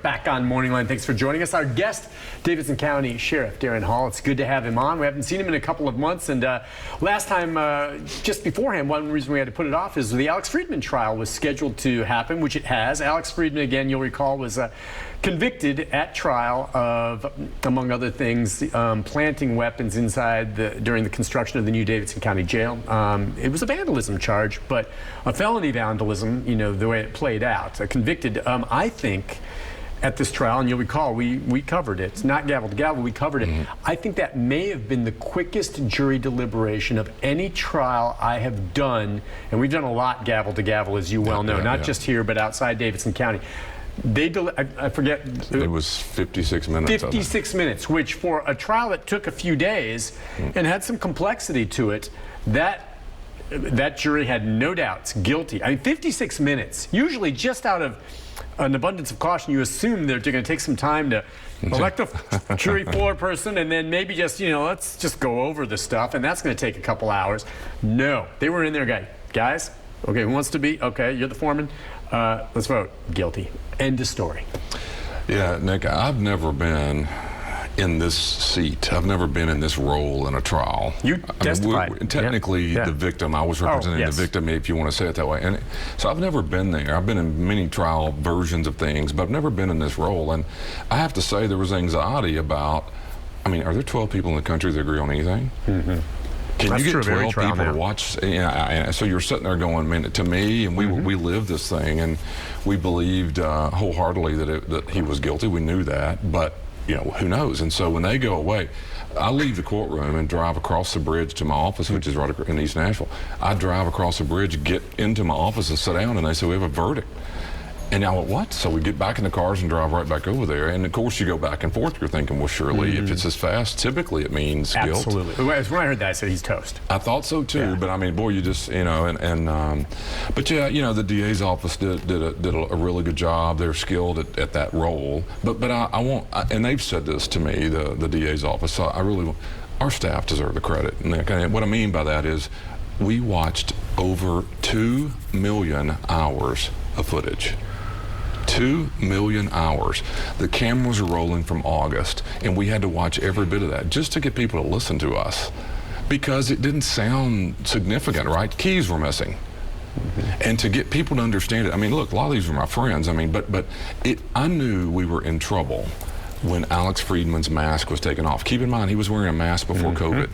back on Morning Line. Thanks for joining us. Our guest, Davidson County Sheriff Daron Hall. It's good to have him on. We haven't seen him in a couple of months, and last time, just beforehand, one reason we had to put it off is the Alex Friedmann trial was scheduled to happen, which it has. Alex Friedmann, again, you'll recall, was convicted at trial of, among other things, planting weapons inside during the construction of the new Davidson County Jail. It was a vandalism charge, but a felony vandalism, you know, the way it played out. Convicted, I think, at this trial, and you'll recall, we covered it. It's not gavel to gavel, we covered it. I think that may have been the quickest jury deliberation of any trial I have done, and we've done a lot gavel to gavel, as you well know, not just here, but outside Davidson County. I forget. It was 56 minutes. 56 minutes, which for a trial that took a few days and had some complexity to it, that jury had no doubts, guilty. I mean, 56 minutes, usually just out of an abundance of caution, you assume they're going to take some time to elect a jury foreperson and then maybe just, you know, let's just go over the stuff, and that's going to take a couple hours. No, they were in there, guys, okay, who wants to be? Okay, you're the foreman. Let's vote. Guilty. End of story. Yeah, Nick, I've never been in this seat. I've never been in this role in a trial. You testified. I mean, technically, the victim. I was representing the victim, if you want to say it that way. And so I've never been there. I've been in many trial versions of things, but I've never been in this role. And I have to say, there was anxiety about, I mean, are there 12 people in the country that agree on anything? Can you get 12 people to watch? Yeah, so you're sitting there going, man, to me, and we lived this thing, and we believed wholeheartedly that he was guilty. We knew that, but you know, who knows? And so when they go away, I leave the courtroom and drive across the bridge to my office, which is right in East Nashville. I drive across the bridge, get into my office and sit down, and they say, we have a verdict. And I went, what? So we get back in the cars and drive right back over there. And of course, you go back and forth. You're thinking, well, surely if it's as fast, typically it means guilt. Absolutely. When I heard that, I said he's toast. I thought so too. But I mean, boy, you just, you know, but yeah, you know, the DA's office did a really good job. They're skilled at that role. But I won't, and they've said this to me, the DA's office. So I really, our staff deserve the credit. And what I mean by that is, we watched over 2 million hours of footage. 2 million hours. The cameras are rolling from August, and we had to watch every bit of that just to get people to listen to us, because it didn't sound significant, right? Keys were missing. And to get people to understand it, I mean, look, a lot of these were my friends, I mean, but I knew we were in trouble when Alex Friedmann's mask was taken off. Keep in mind, he was wearing a mask before COVID.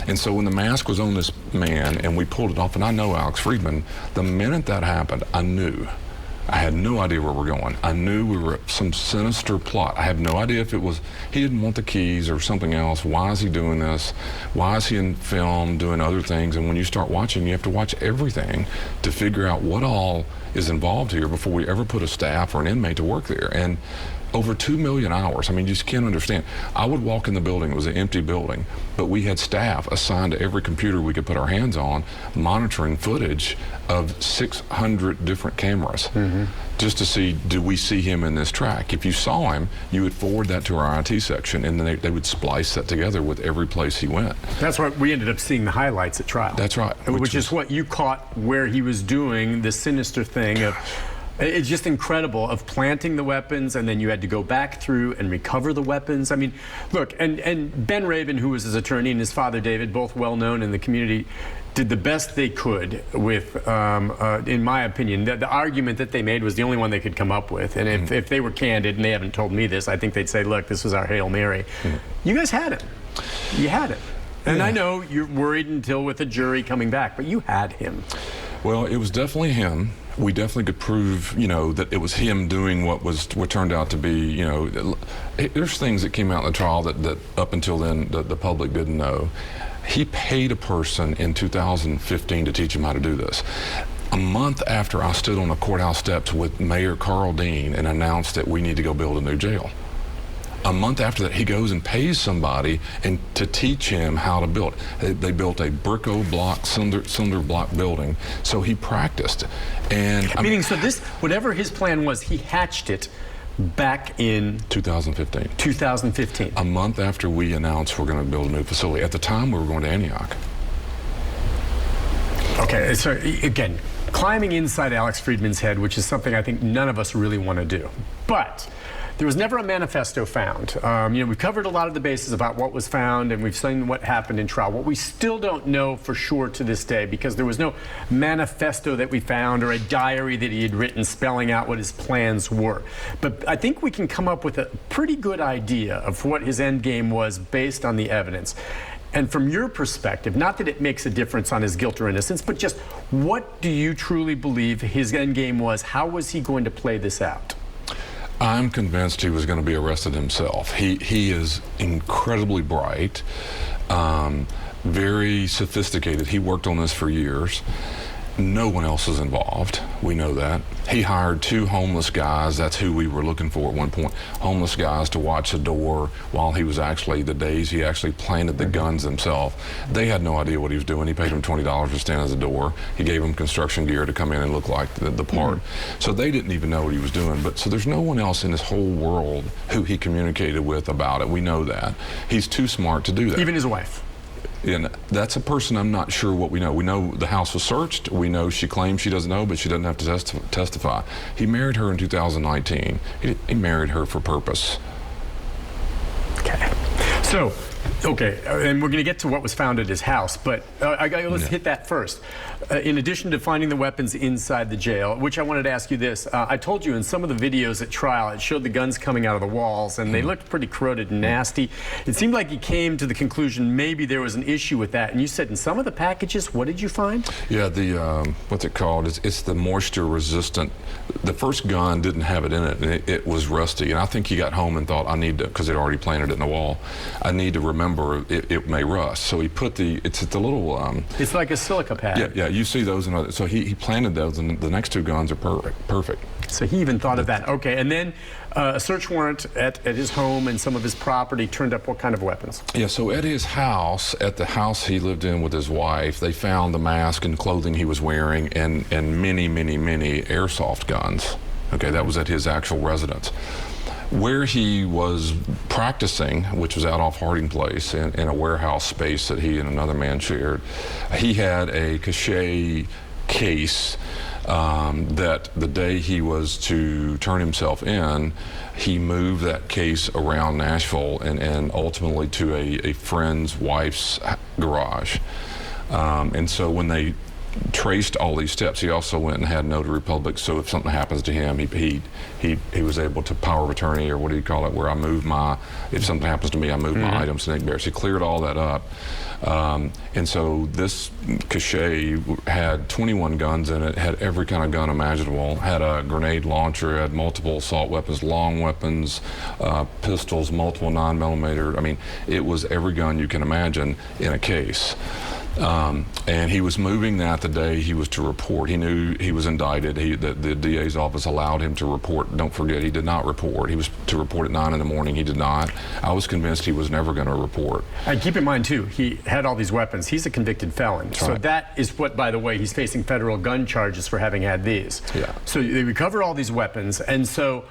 And so when the mask was on this man and we pulled it off, and I know Alex Friedmann, the minute that happened, I knew. I had no idea where we're going. I knew we were at some sinister plot. I have no idea if it was he didn't want the keys or something else. Why is he doing this? Why is he in film doing other things? And when you start watching, you have to watch everything to figure out what all is involved here before we ever put a staff or an inmate to work there. And over 2 million hours. I mean, you just can't understand. I would walk in the building, it was an empty building, but we had staff assigned to every computer we could put our hands on, monitoring footage of 600 different cameras, just to see, do we see him in this track? If you saw him, you would forward that to our IT section, and then they would splice that together with every place he went. That's why we ended up seeing the highlights at trial. That's right. Which is what you caught, where he was doing the sinister thing of, it's just incredible, of planting the weapons, and then you had to go back through and recover the weapons. I mean, look, and Ben Raven, who was his attorney, and his father David, both well known in the community, did the best they could with, in my opinion, the argument that they made was the only one they could come up with. And if they were candid, and they haven't told me this, I think they'd say, look, this was our Hail Mary. You guys had him. You had him. And I know you're worried until with a jury coming back, but you had him. Well, it was definitely him. We definitely could prove, you know, that it was him doing what turned out to be, you know, there's things that came out in the trial that up until then the public didn't know. He paid a person in 2015 to teach him how to do this. A month after I stood on the courthouse steps with Mayor Carl Dean and announced that we need to go build a new jail. A month after that, he goes and pays somebody to teach him how to build. They built a bricko block, cylinder block building, so he practiced. And meaning, so this, whatever his plan was, he hatched it back in 2015. 2015. A month after we announced we're going to build a new facility. At the time, we were going to Antioch. Okay, so again, climbing inside Alex Friedmann's head, which is something I think none of us really want to do. But there was never a manifesto found. We've covered a lot of the bases about what was found, and we've seen what happened in trial. What we still don't know for sure to this day, because there was no manifesto that we found or a diary that he had written spelling out what his plans were. But I think we can come up with a pretty good idea of what his end game was based on the evidence. And from your perspective, not that it makes a difference on his guilt or innocence, but just what do you truly believe his end game was? How was he going to play this out? I'm convinced he was going to be arrested himself. He is incredibly bright, very sophisticated. He worked on this for years. No one else is involved. We know that. He hired 2 homeless guys. That's who we were looking for at one point. Homeless guys to watch the door while he was actually, the days he actually planted the guns himself. They had no idea what he was doing. He paid them $20 to stand at the door. He gave them construction gear to come in and look like the part. So they didn't even know what he was doing. But so there's no one else in this whole world who he communicated with about it. We know that. He's too smart to do that. Even his wife. And that's a person I'm not sure what we know. We know the house was searched. We know she claims she doesn't know, but she doesn't have to testify. He married her in 2019. He married her for purpose. Okay. So, okay, and we're going to get to what was found at his house, but let's hit that first. In addition to finding the weapons inside the jail, which I wanted to ask you this, I told you in some of the videos at trial, it showed the guns coming out of the walls, and they looked pretty corroded and nasty. It seemed like he came to the conclusion maybe there was an issue with that, and you said in some of the packages, what did you find? Yeah, the, what's it called? It's the moisture resistant. The first gun didn't have it in it, and it was rusty, and I think he got home and thought, I need to, because they'd already planted it in the wall, I need to remember it may rust. So he put it's the little... it's like a silica pad. Yeah, you see those, so he planted those, and the next 2 guns are perfect. So he even thought of that. Okay, and then a search warrant at his home and some of his property turned up what kind of weapons? Yeah, so at his house, at the house he lived in with his wife, they found the mask and clothing he was wearing and many, many, many airsoft guns. Okay, that was at his actual residence. Where he was practicing, which was out off Harding Place in a warehouse space that he and another man shared, he had a cachet case that the day he was to turn himself in, he moved that case around Nashville and ultimately to a friend's wife's garage. And so when they traced all these steps, he also went and had notary public, so if something happens to him, he was able to power of attorney, or what do you call it, where I move if something happens to me, I move my items to Beres. He cleared all that up. And so this cachet had 21 guns in it, had every kind of gun imaginable, had a grenade launcher, had multiple assault weapons, long weapons, pistols, multiple 9mm. I mean, it was every gun you can imagine in a case. And he was moving that the day he was to report. He knew he was indicted. The DA's office allowed him to report. Don't forget, he did not report. He was to report at 9 in the morning. He did not. I was convinced he was never going to report. And keep in mind, too, he had all these weapons. He's a convicted felon. That's so right. that is what, by the way, he's facing federal gun charges for having had these. Yeah. So they recover all these weapons. And so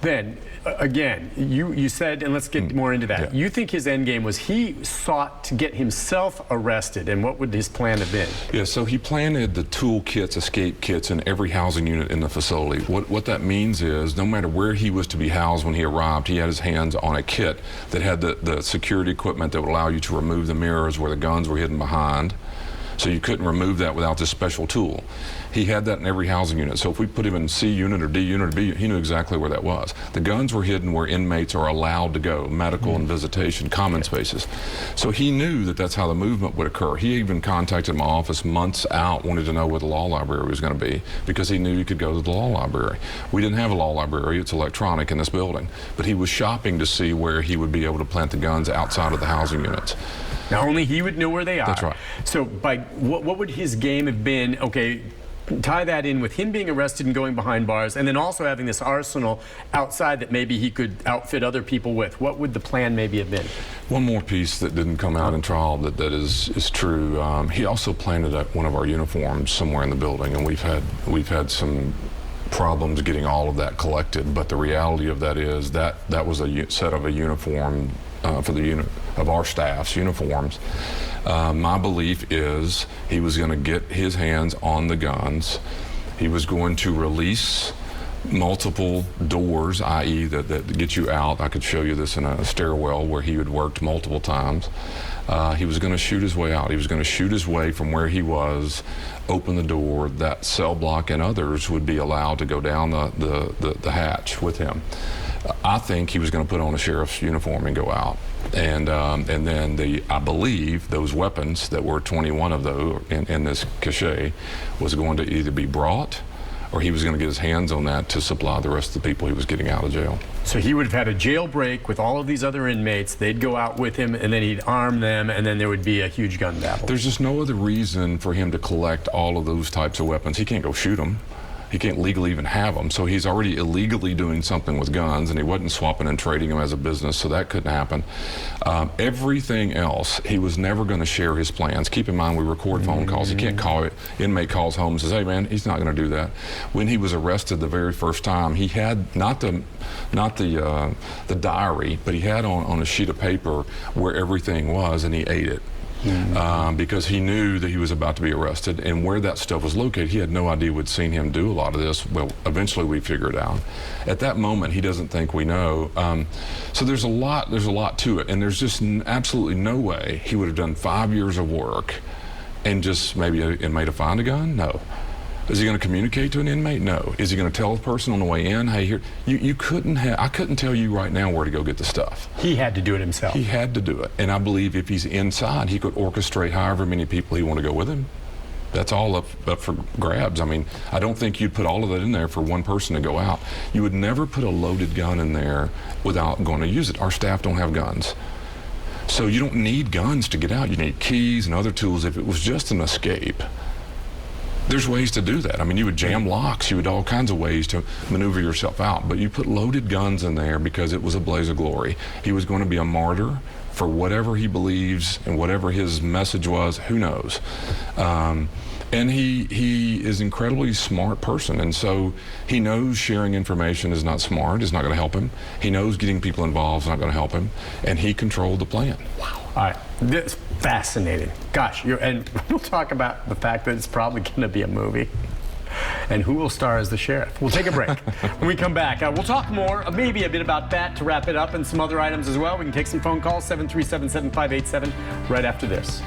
then, again, you said, and let's get more into that. Yeah. You think his end game was he sought to get himself arrested, and what would his plan have been? Yeah, so he planted the tool kits, escape kits in every housing unit in the facility. What that means is no matter where he was to be housed when he arrived, he had his hands on a kit that had the security equipment that would allow you to remove the mirrors where the guns were hidden behind. So you couldn't remove that without this special tool. He had that in every housing unit. So if we put him in C unit or D unit or B, he knew exactly where that was. The guns were hidden where inmates are allowed to go, medical and visitation, common spaces. So he knew that that's how the movement would occur. He even contacted my office months out, wanted to know where the law library was going to be, because he knew he could go to the law library. We didn't have a law library, it's electronic in this building. But he was shopping to see where he would be able to plant the guns outside of the housing units. Now, only he would know where they are. That's right. So by what would his game have been? Okay, tie that in with him being arrested and going behind bars, and then also having this arsenal outside that maybe he could outfit other people with. What would the plan maybe have been? One more piece that didn't come out in trial that is true. He also planted up one of our uniforms somewhere in the building, and we've had some problems getting all of that collected. But the reality of that is that was a set of a uniform for the unit of our staff's uniforms. My belief is he was going to get his hands on the guns. He was going to release multiple doors, i.e. that get you out. I could show you this in a stairwell where he had worked multiple times. He was going to shoot his way out. He was going to shoot his way from where he was, open the door, that cell block and others would be allowed to go down the hatch with him. I think he was going to put on a sheriff's uniform and go out. And then I believe those weapons, that were 21 of those in this cache, was going to either be brought or he was going to get his hands on that to supply the rest of the people he was getting out of jail. So he would have had a jailbreak with all of these other inmates. They'd go out with him, and then he'd arm them, and then there would be a huge gun battle. There's just no other reason for him to collect all of those types of weapons. He can't go shoot them. He can't legally even have them. So he's already illegally doing something with guns, and he wasn't swapping and trading them as a business, so that couldn't happen. Everything else, he was never going to share his plans. Keep in mind, we record phone calls. He can't call it. Inmate calls home and says, hey man, he's not going to do that. When he was arrested the very first time, he had not the diary, but he had on a sheet of paper where everything was, and he ate it. Because he knew that he was about to be arrested, and where that stuff was located, he had no idea we'd seen him do a lot of this. Well, eventually we figured out. At that moment, he doesn't think we know. So there's a lot to it, and there's just absolutely no way he would have done 5 years of work and just maybe an inmate to find a gun? No. Is he going to communicate to an inmate? No. Is he going to tell the person on the way in, hey, here, you couldn't have, I couldn't tell you right now where to go get the stuff. He had to do it himself. He had to do it. And I believe if he's inside, he could orchestrate however many people he want to go with him. That's all up for grabs. I mean, I don't think you'd put all of that in there for one person to go out. You would never put a loaded gun in there without going to use it. Our staff don't have guns. So you don't need guns to get out. You need keys and other tools. If it was just an escape, there's ways to do that. I mean, you would jam locks, you would all kinds of ways to maneuver yourself out, but you put loaded guns in there because it was a blaze of glory. He was going to be a martyr for whatever he believes and whatever his message was, who knows. And he is an incredibly smart person, and so he knows sharing information is not smart, is not going to help him. He knows getting people involved is not going to help him, and he controlled the plan. Wow. All right, this is fascinating. Gosh, and we'll talk about the fact that it's probably going to be a movie. And who will star as the sheriff? We'll take a break. When we come back, we'll talk more, maybe a bit about that to wrap it up, and some other items as well. We can take some phone calls, 737-7587, right after this.